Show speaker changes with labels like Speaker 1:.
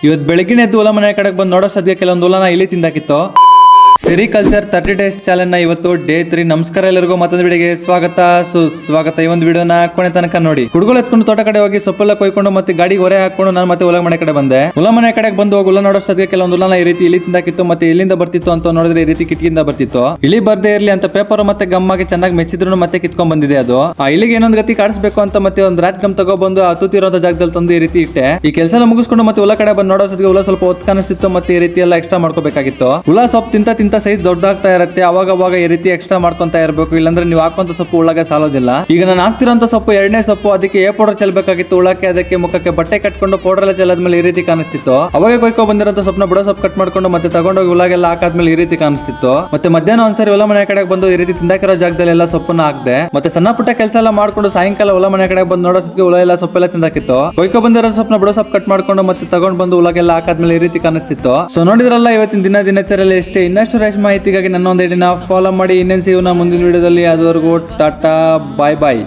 Speaker 1: ಇವತ್ತು ಬೆಳಗಿನ ಎದ್ದು ಹೊಲ ಮನೆ ಕಡೆಗೆ ಬಂದು ನೋಡೋ ಸದ್ಯ ಕೆಲವೊಂದು ಹೊಲನ ಇಲಿ ತಿಂದಾಕಿತ್ತು. ಸೆರಿಕಲ್ಚರ್ 30 ಡೇಸ್ ಚಾಲೆಂಜ್ ನ ಇವತ್ತು ಡೇ 3. ನಮಸ್ಕಾರ ಎಲ್ಲರಿಗೂ ಮತ್ತೊಂದು ವಿಡಿಯೋಗೆ ಸ್ವಾಗತ ಸುಸ್ವಾಗತ. ಈ ಒಂದು ವಿಡಿಯೋನ ಕೊನೆ ತನಕ ನೋಡಿ. ಹುಡುಗರು ಎತ್ಕೊಂಡು ತೋಟ ಕಡೆ ಹೋಗಿ ಸೊಪ್ಪೆಲ್ಲ ಕೊಯ್ಕೊಂಡು ಮತ್ತೆ ಗಾಡಿ ಹೊರೆ ಹಾಕೊಂಡು ನಾನು ಮತ್ತೆ ಹೊಲ ಮನೆ ಕಡೆ ಬಂದೆ. ಹೊಲ ಮನೆ ಕಡೆಗೆ ಬಂದು ಹೊಲ ನೋಡೋ ಸದ್ಯ ಕೆಲವೊಂದು ಹೊಲನ ಈ ರೀತಿ ಇಲಿ ತಿಂದಾಕಿತ್ತು. ಮತ್ತೆ ಇಲ್ಲಿಂದ ಬರ್ತಿತ್ತು ಅಂತ ನೋಡಿದ್ರೆ ಈ ರೀತಿ ಕಿಟಕಿಯಿಂದ ಬರ್ತಿತ್ತು. ಇಲಿ ಬರ್ದೇ ಇರ್ಲಿ ಅಂತ ಪೇಪರ್ ಮತ್ತೆ ಗಮ್ಮಾಗಿ ಚೆನ್ನಾಗಿ ಮೆಚ್ಚಿದ್ರು ಮತ್ತೆ ಕಿತ್ಕೊಂಡ್ ಬಂದಿದೆ ಅದು. ಆ ಇಲಿಗೆ ಇನ್ನೊಂದು ಗತಿ ಕಾಡಿಸ್ಬೇಕು ಅಂತ ಮತ್ತೆ ಒಂದು ರಾಟ್ ಗಮ್ ತಗೊಬಂದು ಆ ತೂತಿರೋ ಜಾಗದಲ್ಲಿ ತಂದು ಈ ರೀತಿ ಇಟ್ಟೆ. ಈ ಕೆಲಸ ಎಲ್ಲ ಮುಗಿಸ್ಕೊಂಡು ಮತ್ತೆ ಹೊಲ ಕಡೆ ಬಂದು ನೋಡೋ ಸದ್ಯ ಹೊಲ ಸ್ವಲ್ಪ ಹೊತ್ತು ಕಾಣಿಸ್ತಿತ್ತು. ಮತ್ತೆ ಈ ರೀತಿ ಎಲ್ಲ ಎಕ್ಸ್ಟ್ರಾ ಮಾಡ್ಕೋಬೇಕಾಗಿತ್ತು. ಹುಳ ಸೊಪ್ಪು ತಿಂತ ಸೈಜ್ ದೊಡ್ಡಾಗ್ತಾ ಇರುತ್ತೆ. ಅವಾಗ ಈ ರೀತಿ ಎಕ್ಸ್ಟ್ರಾ ಮಾಡ್ಕೊಂತ ಇರಬೇಕು, ಇಲ್ಲಾಂದ್ರೆ ನೀವು ಹಾಕುವಂತ ಸೊಪ್ಪು ಉಳ್ಳಾಗೆ ಸಾಲೋದಿಲ್ಲ. ಈಗ ನಾನು ಹಾಕ್ತಿರೋಂತ ಸೊಪ್ಪು 2ನೇ ಸೊಪ್ಪು. ಅದಕ್ಕೆ ಪೌಡರ್ ಚೆಲ್ಬೇಕಾಗಿತ್ತು ಉಳ್ಳಾಕೆ. ಅದಕ್ಕೆ ಮುಖಕ್ಕೆ ಬಟ್ಟೆ ಕಟ್ಕೊಂಡು ಪೌಡರ್ ಎಲ್ಲ ಚೆಲ್ಲದ್ಮೇಲೆ ಈ ರೀತಿ ಕಾಣಿಸ್ತಿತ್ತು. ಅವಾಗ ಕೊಯ್ಕೊ ಬಂದಿರೋ ಸೊಪ್ಪನ ಬುಡ ಸೊಪ್ಪು ಕಟ್ ಮಾಡ್ಕೊಂಡು ಮತ್ತೆ ತಗೊಂಡೋಗಿ ಉಳ್ಳಾಗೆಲ್ಲ ಹಾಕಾದ್ಮೇಲೆ ಈ ರೀತಿ ಕಾಣಿಸ್ತಿತ್ತು. ಮತ್ತೆ ಮಧ್ಯಾಹ್ನ ಒಂದ್ಸರಿ ಹೊಲ ಮನೆ ಕಡೆಗೆ ಬಂದು ಈ ರೀತಿ ತಿಂದಾಕಿರೋ ಜಾಗದಲ್ಲಿ ಎಲ್ಲ ಸೊಪ್ಪನ್ನ ಹಾಕ್ದೆ. ಮತ್ತೆ ಸಣ್ಣ ಪುಟ್ಟ ಕೆಲಸ ಎಲ್ಲ ಮಾಡ್ಕೊಂಡು ಸಾಯಂಕಾಲ ಹೊಲ ಮನೆ ಕಡೆ ಬಂದು ನೋಡೋ ಸತ್ಗೆ ಹುಳ ಎಲ್ಲ ಸೊಪ್ಪೆಲ್ಲ ತಿಂದಾಕಿತ್ತು. ಕೊಯ್ಕೊ ಬಂದಿರೋ ಸೊಪ್ಪನ ಬುಡ ಸೊಪ್ಪು ಕಟ್ ಮಾಡ್ಕೊಂಡು ಮತ್ತೆ ತಗೊಂಡ್ ಬಂದು ಉಳ್ಳಾಗೆಲ್ಲ ಹಾಕಾದ್ಮೇಲೆ ಈ ರೀತಿ ಕಾಣಿಸ್ತಿತ್ತು. ಸೊ ನೋಡಿದ್ರಲ್ಲ ಇವತ್ತಿನ ದಿನಚರಿಯಲ್ಲಿ ಎಷ್ಟೇ. ಇನ್ನಷ್ಟು ರೇಷ್ಮೆ ಮಾಹಿತಿಗಾಗಿ ನನ್ನ ಒಂದು ಫಾಲೋ ಮಾಡಿ. ಇನ್ನೇನು ಸಿಗೋಣ ಮುಂದಿನ ವಿಡಿಯೋದಲ್ಲಿ. ಅದುವರೆಗೂ ಟಾಟಾ, ಬಾಯ್ ಬಾಯ್.